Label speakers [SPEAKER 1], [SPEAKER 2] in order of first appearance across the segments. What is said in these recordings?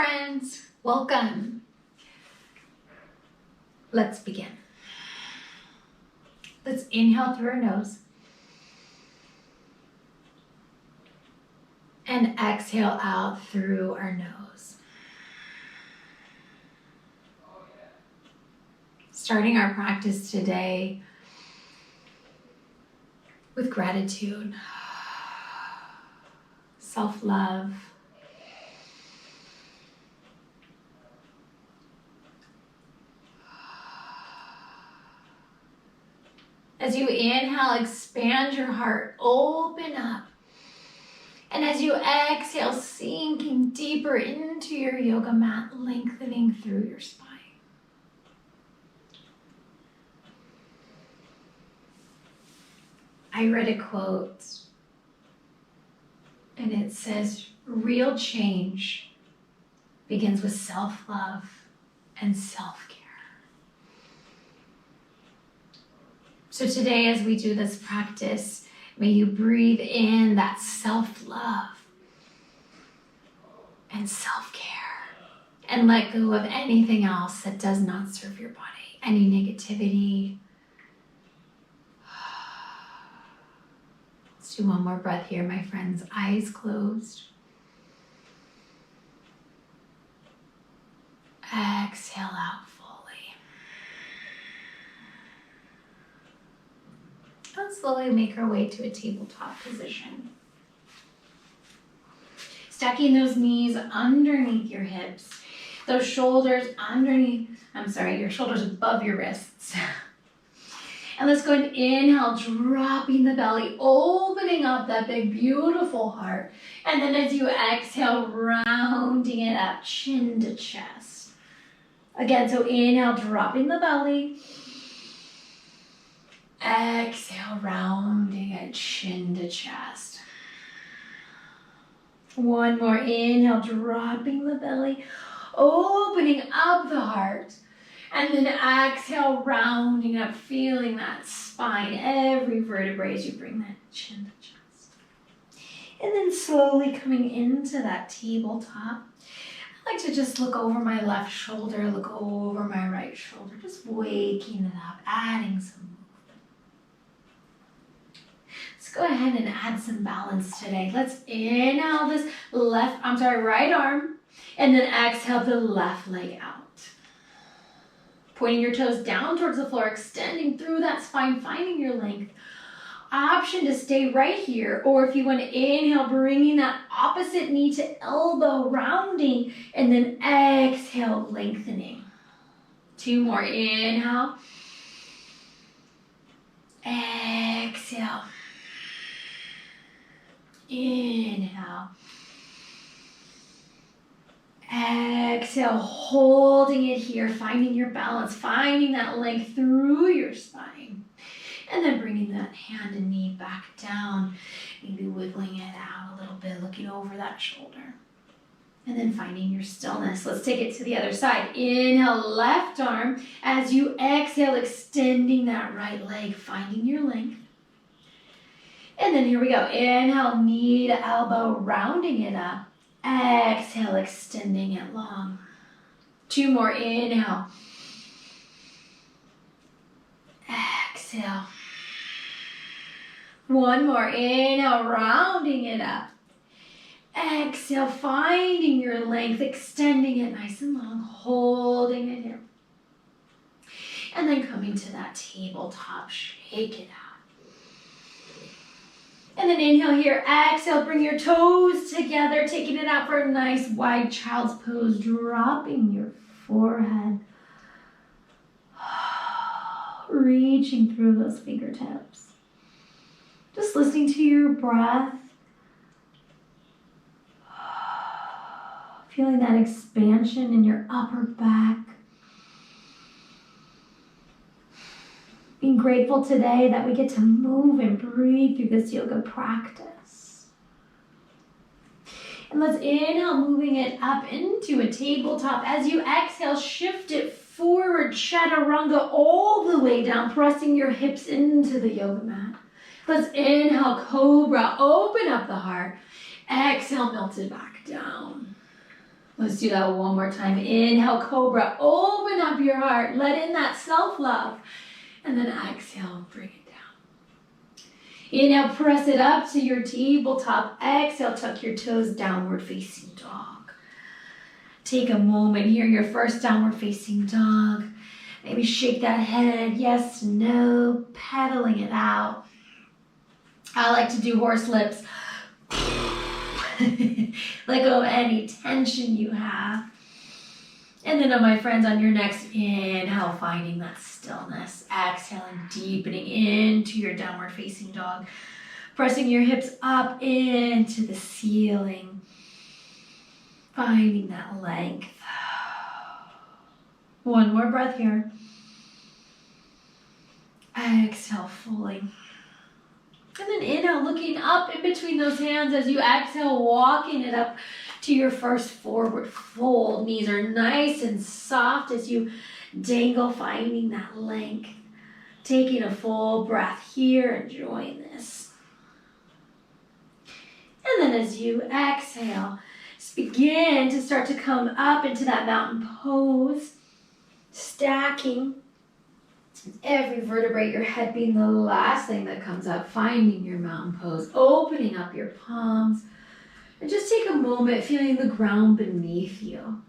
[SPEAKER 1] friends, welcome. Let's begin. Let's inhale through our nose and exhale out through our nose. Starting our practice today with gratitude, self-love, as you inhale, expand your heart, open up. And as you exhale, sinking deeper into your yoga mat, lengthening through your spine. I read a quote, and it says, real change begins with self-love and self-care. So today, as we do this practice, may you breathe in that self-love and self-care and let go of anything else that does not serve your body, any negativity. Let's do one more breath here, my friends. Eyes closed. Exhale out fully. And slowly make our way to a tabletop position. Stacking those knees underneath your hips. Those shoulders your shoulders above your wrists. And let's go and inhale, dropping the belly, opening up that big, beautiful heart. And then as you exhale, rounding it up, chin to chest. Again, so inhale, dropping the belly. Exhale, rounding it, chin to chest. One more, inhale, dropping the belly, opening up the heart. And then exhale, rounding up, feeling that spine, every vertebrae as you bring that chin to chest. And then slowly coming into that tabletop. I like to just look over my left shoulder, look over my right shoulder, just waking it up, adding some movement. Let's go ahead and add some balance today. Let's inhale this right arm, and then exhale the left leg out. Pointing your toes down towards the floor, extending through that spine, finding your length. Option to stay right here, or if you want to inhale, bringing that opposite knee to elbow, rounding, and then exhale, lengthening. Two more, inhale. Exhale. Inhale. Exhale, holding it here, finding your balance, finding that length through your spine. And then bringing that hand and knee back down, maybe wiggling it out a little bit, looking over that shoulder. And then finding your stillness. Let's take it to the other side. Inhale, left arm. As you exhale, extending that right leg, finding your length. And then here we go. Inhale, knee to elbow, rounding it up. Exhale, extending it long. Two more, inhale. Exhale. One more, inhale, rounding it up. Exhale, finding your length, extending it nice and long, holding it here. And then coming to that tabletop, shake it out. And then inhale here, exhale, bring your toes together, taking it out for a nice wide child's pose, dropping your forehead, reaching through those fingertips. Just listening to your breath, feeling that expansion in your upper back. Being grateful today that we get to move and breathe through this yoga practice. And let's inhale, moving it up into a tabletop. As you exhale, shift it forward, chaturanga, all the way down, pressing your hips into the yoga mat. Let's inhale, cobra, open up the heart. Exhale, melt it back down. Let's do that one more time. Inhale, cobra. Open up your heart. Let in that self-love. And then exhale, bring it down. Inhale, press it up to your tabletop. Exhale, tuck your toes, downward facing dog. Take a moment here, your first downward facing dog. Maybe shake that head, yes, no, pedaling it out. I like to do horse lips. Let go of any tension you have. And then, my friends, on your next inhale, finding that stillness. Exhaling, deepening into your downward facing dog. Pressing your hips up into the ceiling. Finding that length. One more breath here. Exhale fully. And then inhale, looking up in between those hands as you exhale, walking it up to your first forward fold. Knees are nice and soft as you dangle, finding that length. Taking a full breath here, enjoying this. And then as you exhale, just begin to start to come up into that mountain pose, stacking every vertebrae, your head being the last thing that comes up, finding your mountain pose, opening up your palms, and just take a moment feeling the ground beneath you.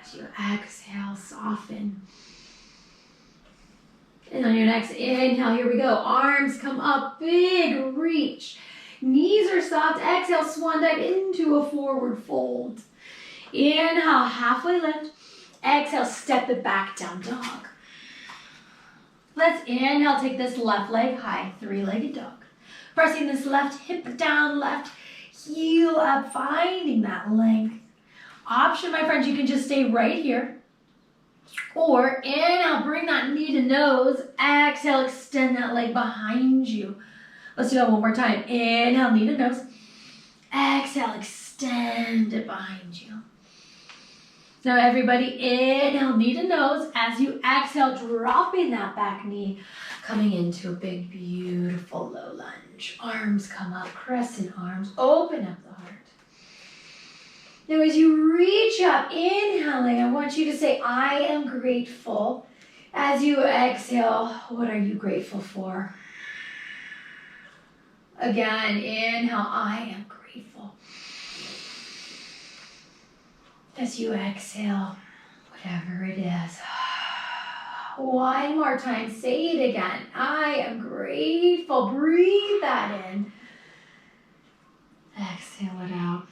[SPEAKER 1] As you exhale, soften. And on your next inhale, here we go. Arms come up, big reach. Knees are soft. Exhale, swan dive into a forward fold. Inhale, halfway lift. Exhale, step it back, down dog. Let's inhale, take this left leg high, three-legged dog. Pressing this left hip down, left heel up, finding that length. Option, my friends, you can just stay right here. Or inhale, bring that knee to nose. Exhale, extend that leg behind you. Let's do that one more time. Inhale, knee to nose. Exhale, extend it behind you. Now everybody, inhale, knee to nose. As you exhale, dropping that back knee, coming into a big, beautiful low lunge. Arms come up, crescent arms, open up the heart. Now as you reach up, inhaling, I want you to say, I am grateful. As you exhale, what are you grateful for? Again, inhale, I am grateful. As you exhale, whatever it is. One more time, say it again. I am grateful. Breathe that in. Exhale it out.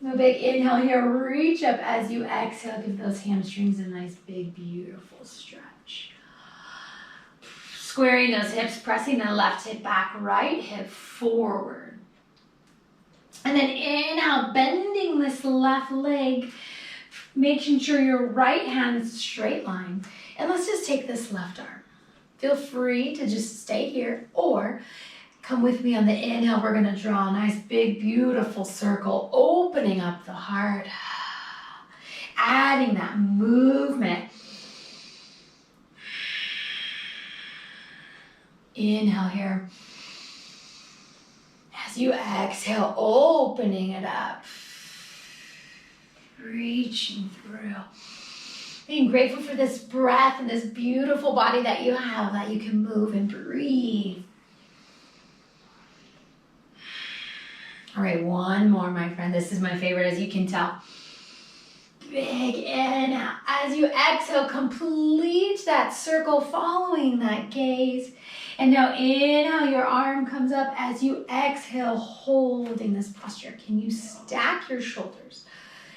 [SPEAKER 1] A big inhale here. Reach up as you exhale. Give those hamstrings a nice, big, beautiful stretch. Squaring those hips, pressing the left hip back, right hip forward. And then inhale, bending this left leg, making sure your right hand is a straight line. And let's just take this left arm. Feel free to just stay here or come with me on the inhale. We're going to draw a nice, big, beautiful circle, opening up the heart, adding that movement. Inhale here. As you exhale, opening it up, reaching through. Being grateful for this breath and this beautiful body that you have, that you can move and breathe. All right, one more, my friend. This is my favorite, as you can tell. Big inhale. As you exhale, complete that circle, following that gaze. And now inhale, your arm comes up. As you exhale, holding this posture. Can you stack your shoulders?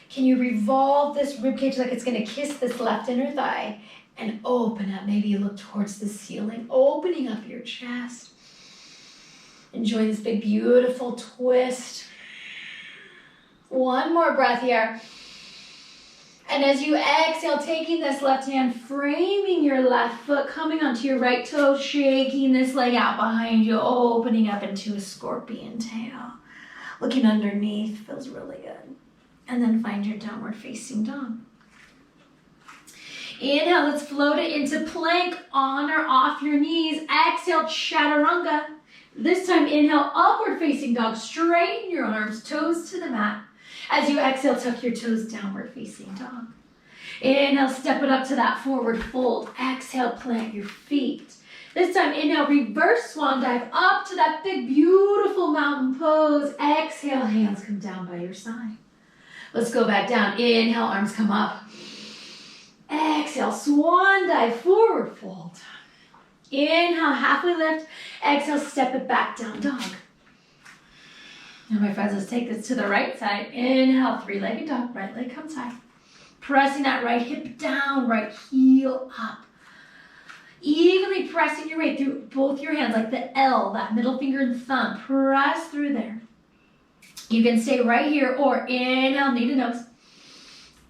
[SPEAKER 1] Can you revolve this ribcage like it's going to kiss this left inner thigh? And open up. Maybe you look towards the ceiling, opening up your chest. Enjoy this big, beautiful twist. One more breath here. And as you exhale, taking this left hand, framing your left foot, coming onto your right toe, shaking this leg out behind you, opening up into a scorpion tail. Looking underneath, feels really good. And then find your downward facing dog. Inhale, let's float it into plank on or off your knees. Exhale, chaturanga. This time, inhale, upward facing dog. Straighten your arms, toes to the mat. As you exhale, tuck your toes, downward facing dog. Inhale, step it up to that forward fold. Exhale, plant your feet. This time, inhale, reverse swan dive up to that big, beautiful mountain pose. Exhale, hands come down by your side. Let's go back down. Inhale, arms come up. Exhale, swan dive, forward fold. Inhale, halfway lift. Exhale, step it back, down dog. Now, my friends, let's take this to the right side. Inhale, three-legged dog. Right leg comes high. Pressing that right hip down, right heel up. Evenly pressing your way through both your hands, like the L, that middle finger and thumb. Press through there. You can stay right here, or inhale, knee to nose.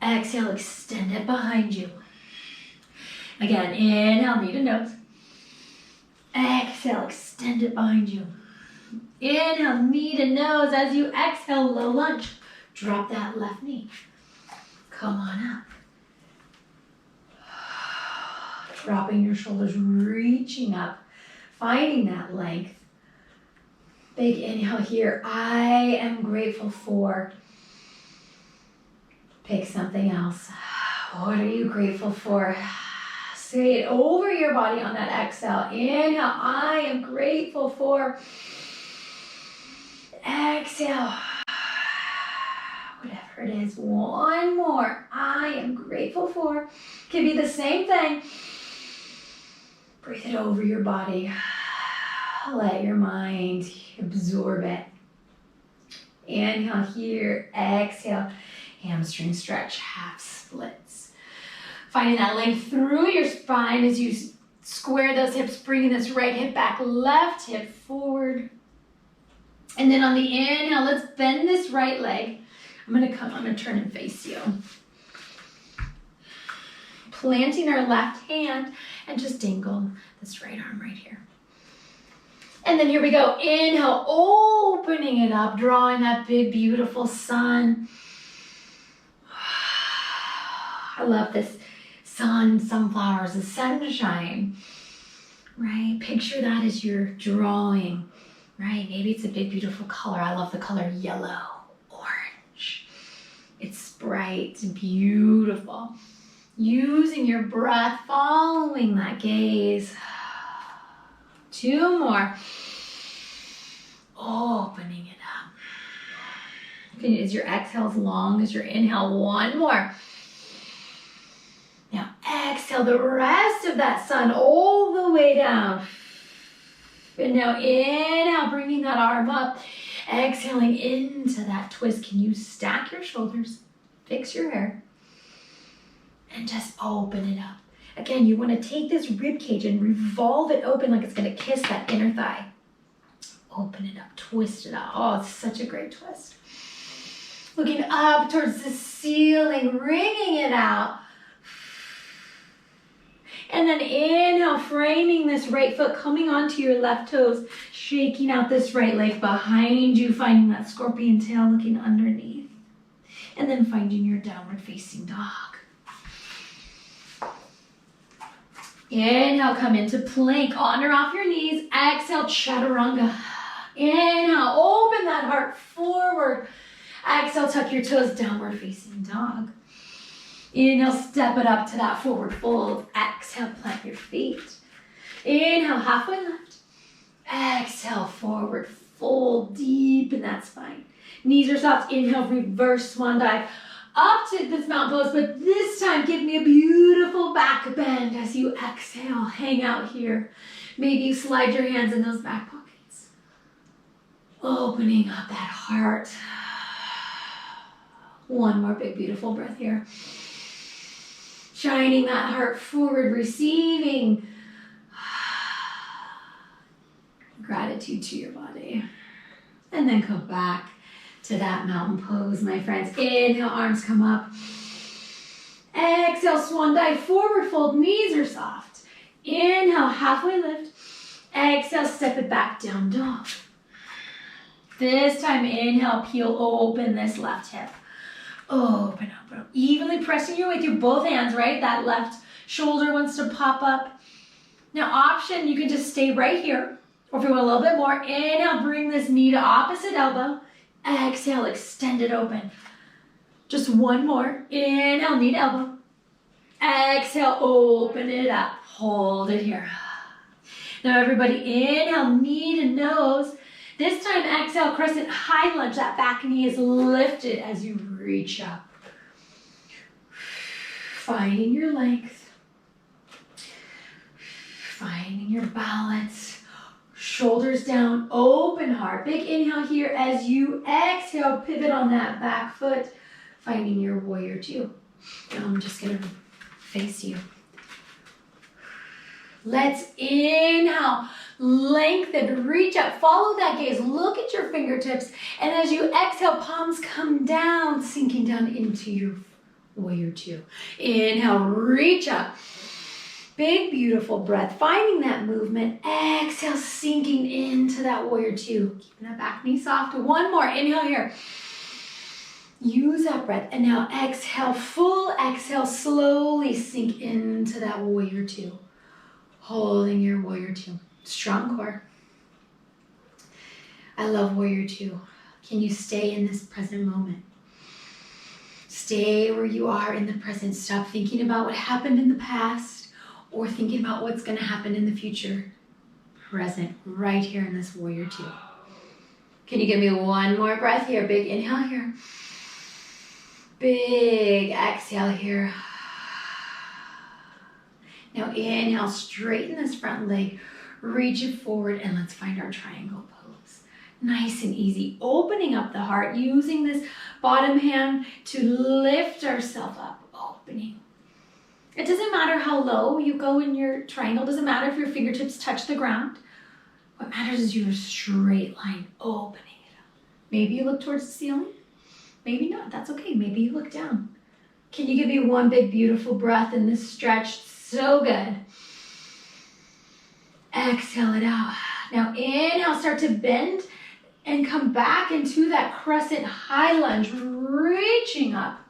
[SPEAKER 1] Exhale, extend it behind you. Again, inhale, knee to nose. Exhale, extend it behind you. Inhale, knee to nose. As you exhale, low lunge. Drop that left knee. Come on up. Dropping your shoulders, reaching up, finding that length. Big inhale here. I am grateful for. Pick something else. What are you grateful for? Say it over your body on that exhale. Inhale, I am grateful for. Exhale. Whatever it is. One more. I am grateful for. Can be the same thing. Breathe it over your body. Let your mind absorb it. Inhale here. Exhale. Hamstring stretch, half splits. Finding that length through your spine as you square those hips, bringing this right hip back, left hip forward. And then on the inhale, let's bend this right leg. I'm gonna turn and face you. Planting our left hand and just dangle this right arm right here. And then here we go. Inhale, opening it up, drawing that big, beautiful sun. I love this sun, sunflowers, the sunshine, right? Picture that as you're drawing, right? Maybe it's a big, beautiful color. I love the color yellow, orange. It's bright and beautiful. Using your breath, following that gaze. Two more. Opening it up. Is your exhale as long as your inhale? One more. Now exhale the rest of that sun all the way down. And now inhale, bringing that arm up. Exhaling into that twist. Can you stack your shoulders? Fix your hair. And just open it up. Again, you want to take this rib cage and revolve it open like it's going to kiss that inner thigh. Open it up, twist it out. Oh, it's such a great twist. Looking up towards the ceiling, wringing it out. And then inhale, framing this right foot, coming onto your left toes, shaking out this right leg behind you, finding that scorpion tail, looking underneath. And then finding your downward facing dog. Inhale, come into plank, on or off your knees. Exhale, chaturanga. Inhale, open that heart forward. Exhale, tuck your toes, downward facing dog. Inhale, step it up to that forward fold. Exhale, plant your feet. Inhale, halfway lift. Exhale, forward fold, deep in that spine. Knees are soft. Inhale, reverse swan dive. Up to this mountain pose, but this time give me a beautiful back bend as you exhale. Hang out here. Maybe you slide your hands in those back pockets. Opening up that heart. One more big, beautiful breath here. Shining that heart forward, receiving gratitude to your body. And then come back to that mountain pose, my friends. Inhale, arms come up. Exhale, swan dive, forward fold, knees are soft. Inhale, halfway lift. Exhale, step it back, down dog. This time, inhale, peel open this left hip. Open, open, open. Evenly pressing your way through both hands, right? That left shoulder wants to pop up. Now, option, you can just stay right here. Or if you want a little bit more, inhale, bring this knee to opposite elbow. Exhale, extend it open. Just one more. Inhale, knee to elbow. Exhale, open it up. Hold it here. Now everybody, inhale, knee to nose. This time, exhale, crescent high lunge. That back knee is lifted as you reach up. Finding your length. Finding your balance. Shoulders down, open heart. Big inhale here as you exhale, pivot on that back foot. Finding your warrior two. Now I'm just gonna face you. Let's inhale, lengthen, reach up, follow that gaze, look at your fingertips, and as you exhale, palms come down, sinking down into your warrior two. Inhale, reach up. Big, beautiful breath, finding that movement. Exhale, sinking into that warrior two. Keeping that back knee soft. One more, inhale here. Use that breath, and now exhale, full exhale, slowly sink into that warrior two. Holding your warrior two. Strong core. I love warrior two. Can you stay in this present moment? Stay where you are in the present. Stop thinking about what happened in the past or thinking about what's going to happen in the future. Present, right here in this warrior two. Can you give me one more breath here? Big inhale here. Big exhale here. Now inhale, straighten this front leg, reach it forward, and let's find our triangle pose. Nice and easy, opening up the heart, using this bottom hand to lift ourselves up, opening. It doesn't matter how low you go in your triangle, doesn't matter if your fingertips touch the ground. What matters is your straight line, opening it up. Maybe you look towards the ceiling, maybe not, that's okay, maybe you look down. Can you give me one big beautiful breath in this stretch? So good. Exhale it out. Now inhale, start to bend and come back into that crescent high lunge, reaching up.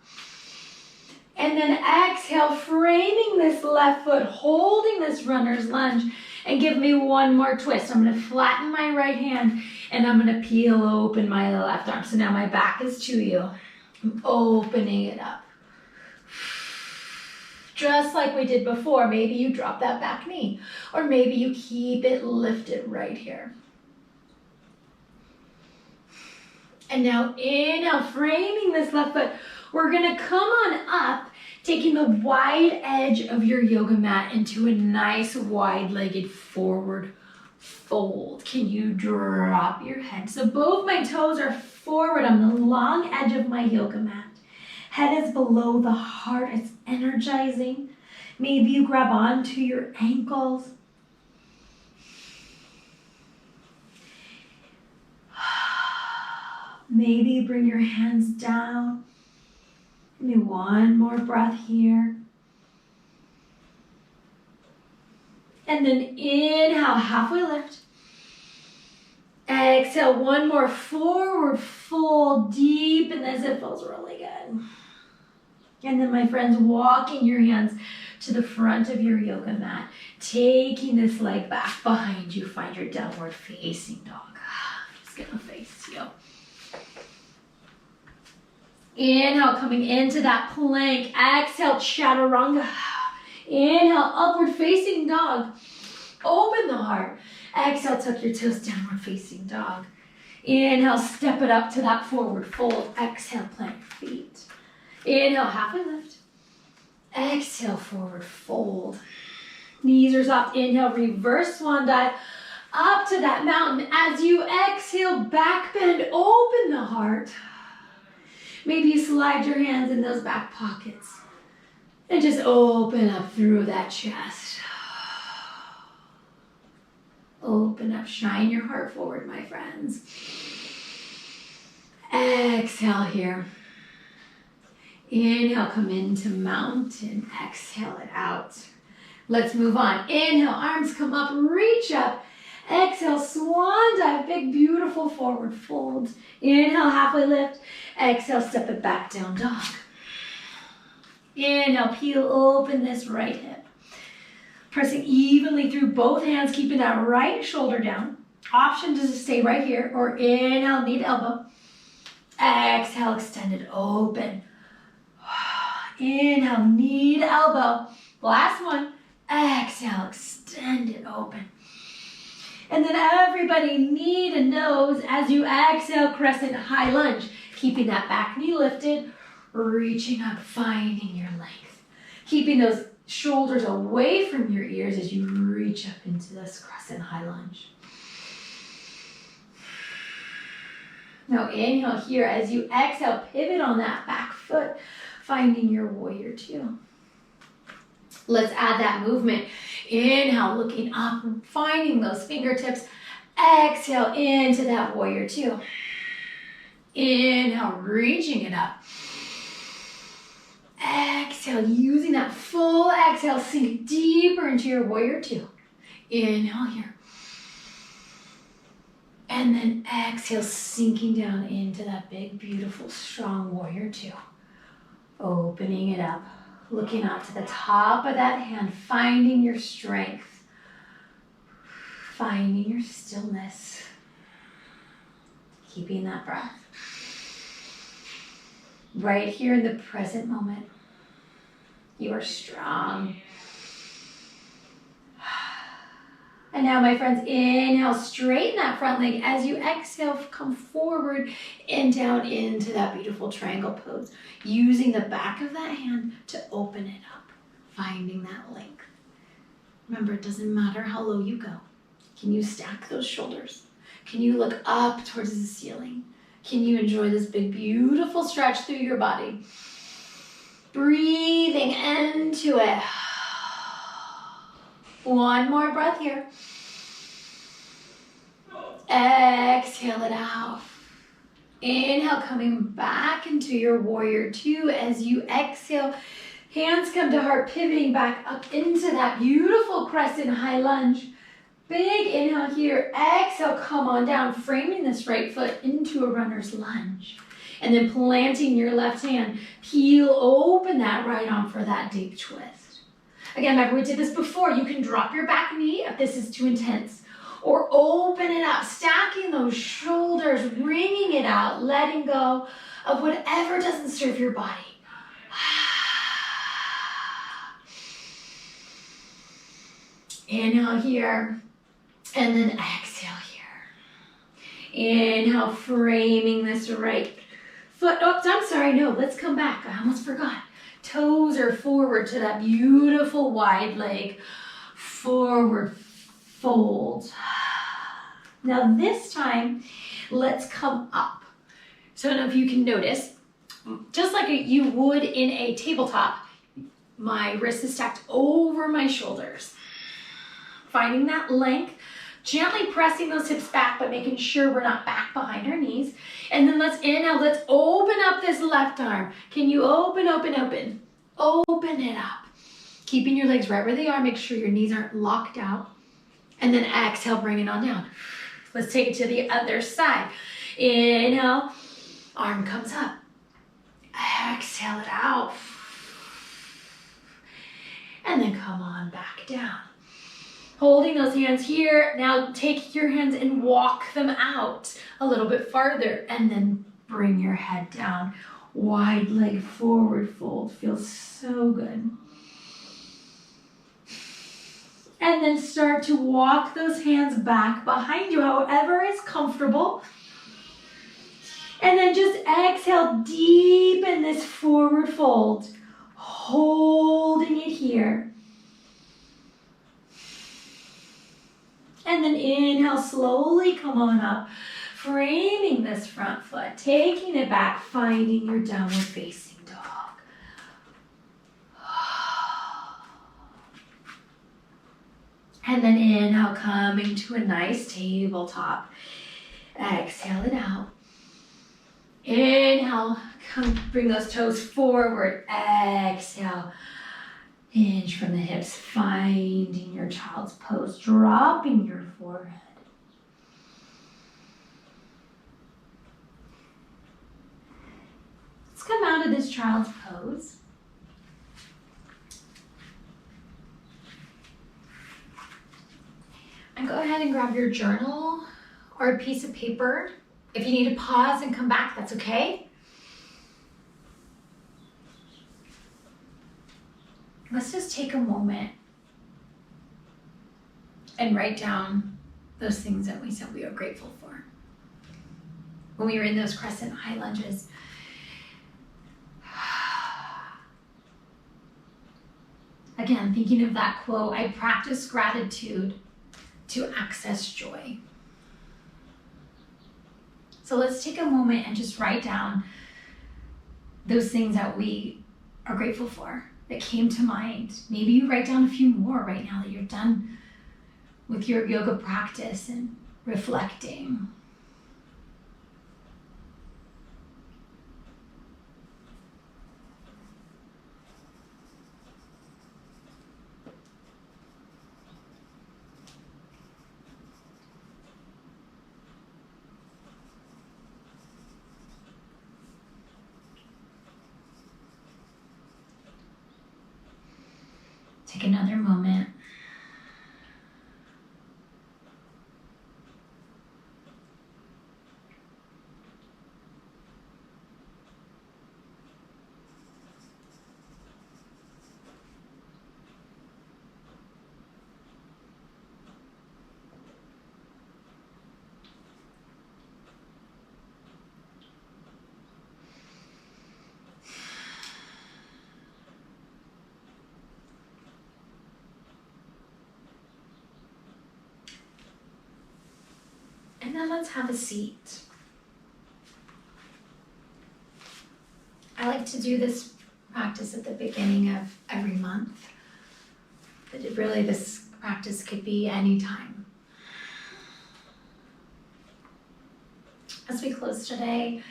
[SPEAKER 1] And then exhale, framing this left foot, holding this runner's lunge, and give me one more twist. I'm gonna flatten my right hand and I'm gonna peel open my left arm. So now my back is to you. I'm opening it up. Just like we did before, maybe you drop that back knee, or maybe you keep it lifted right here. And now inhale, framing this left foot. We're gonna come on up, taking the wide edge of your yoga mat into a nice wide-legged forward fold. Can you drop your head? So both my toes are forward on the long edge of my yoga mat. Head is below the heart, it's energizing. Maybe you grab onto your ankles. Maybe you bring your hands down. Give me one more breath here. And then inhale, halfway lift. Exhale, one more forward fold, deepen this, it feels really good. And then my friends, walking your hands to the front of your yoga mat, taking this leg back behind you, find your downward facing dog. I'm just gonna face you. Inhale, coming into that plank. Exhale, chaturanga. Inhale, upward facing dog. Open the heart. Exhale, tuck your toes, downward facing dog. Inhale, step it up to that forward fold. Exhale, plant your feet. Inhale, halfway lift. Exhale, forward fold. Knees are soft. Inhale, reverse swan dive up to that mountain. As you exhale, back bend, open the heart. Maybe you slide your hands in those back pockets and just open up through that chest. Open up, shine your heart forward, my friends. Exhale here. Inhale, come into mountain. Exhale it out. Let's move on. Inhale, arms come up, reach up. Exhale, swan dive, big, beautiful forward fold. Inhale, halfway lift. Exhale, step it back, down dog. Inhale, peel open this right hip. Pressing evenly through both hands, keeping that right shoulder down. Option to just stay right here, or inhale, knee to elbow. Exhale, extend it open. Inhale, knee to elbow. Last one. Exhale, extend it open. And then everybody, knee to nose as you exhale, crescent high lunge. Keeping that back knee lifted, reaching up, finding your length. Keeping those shoulders away from your ears as you reach up into this crescent high lunge. Now inhale here as you exhale, pivot on that back foot, finding your warrior two. Let's add that movement. Inhale, looking up, finding those fingertips. Exhale into that warrior two. Inhale, reaching it up. Exhale, using that full exhale, sink deeper into your warrior two. Inhale here. And then exhale, sinking down into that big, beautiful, strong warrior two. Opening it up, looking up to the top of that hand, finding your strength, finding your stillness, keeping that breath. Right here in the present moment, you are strong. And now, my friends, inhale, straighten that front leg. As you exhale, come forward and down into that beautiful triangle pose, using the back of that hand to open it up, finding that length. Remember, it doesn't matter how low you go. Can you stack those shoulders? Can you look up towards the ceiling? Can you enjoy this big, beautiful stretch through your body? Breathing into it. One more breath here. Exhale it out. Inhale, coming back into your warrior two. As you exhale, hands come to heart, pivoting back up into that beautiful crescent high lunge. Big inhale here. Exhale, come on down, framing this right foot into a runner's lunge. And then planting your left hand, peel open that right arm for that deep twist. Again, remember we did this before. You can drop your back knee if this is too intense. Or open it up, stacking those shoulders, wringing it out, letting go of whatever doesn't serve your body. Inhale here, and then exhale here. Inhale, framing this right foot. Oops, I'm sorry, no, let's come back. I almost forgot. Toes are forward to that beautiful wide leg. Forward fold. Now this time, let's come up. So I don't know if you can notice, just like you would in a tabletop, my wrist is stacked over my shoulders. Finding that length, gently pressing those hips back, but making sure we're not back behind our knees. And then let's inhale, let's open up this left arm. Can you open, open, open? Open it up. Keeping your legs right where they are, make sure your knees aren't locked out. And then exhale, bring it on down. Let's take it to the other side. Inhale, arm comes up. Exhale it out. And then come on back down. Holding those hands here. Now take your hands and walk them out a little bit farther. And then bring your head down. Wide leg forward fold. Feels so good. And then start to walk those hands back behind you, however is comfortable. And then just exhale, deepen this forward fold. Holding it here. And then inhale, slowly come on up. Framing this front foot, taking it back, finding your downward facing dog. And then inhale, coming to a nice tabletop. Exhale it out. Inhale, come bring those toes forward. Exhale, hinge from the hips, finding your child's pose, dropping your forehead. Let's come out of this child's pose. And go ahead and grab your journal or a piece of paper. If you need to pause and come back, that's okay. Let's just take a moment and write down those things that we said we are grateful for when we were in those crescent high lunges. Again, thinking of that quote, I practice gratitude to access joy. So let's take a moment and just write down those things that we are grateful for, that came to mind. Maybe you write down a few more right now that you're done with your yoga practice and reflecting. Take another moment. And then let's have a seat. I like to do this practice at the beginning of every month. But this practice could be anytime. As we close today,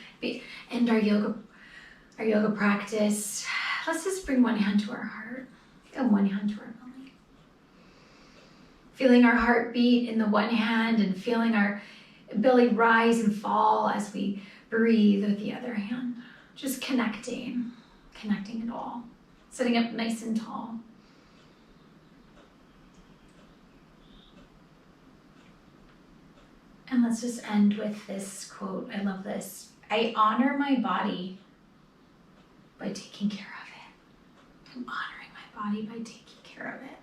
[SPEAKER 1] end our yoga practice, let's just bring one hand to our heart and one hand to our belly. Feeling our heartbeat in the one hand and feeling our belly rise and fall as we breathe with the other hand. Just connecting it all. Sitting up nice and tall. And let's just end with this quote. I love this. I honor my body by taking care of it. I'm honoring my body by taking care of it.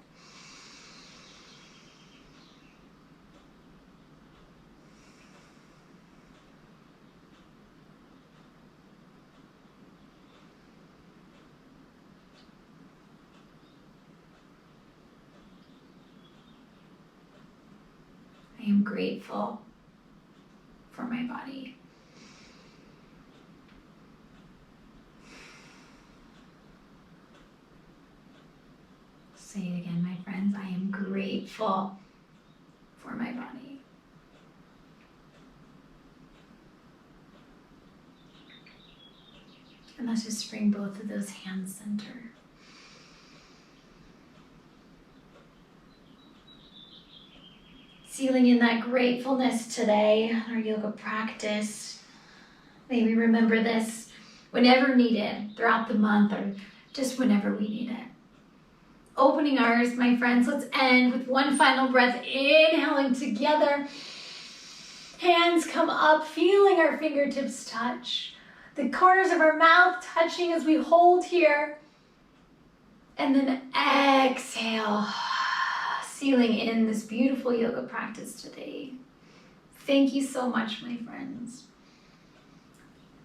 [SPEAKER 1] I am grateful for my body. Say it again, my friends. I am grateful for my body. And let's just bring both of those hands center. Sealing in that gratefulness today in our yoga practice. May we remember this whenever needed throughout the month or just whenever we need it. Opening ours, my friends. Let's end with one final breath. Inhaling together. Hands come up, feeling our fingertips touch. The corners of our mouth touching as we hold here. And then exhale. Sealing in this beautiful yoga practice today. Thank you so much, my friends.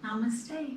[SPEAKER 1] Namaste.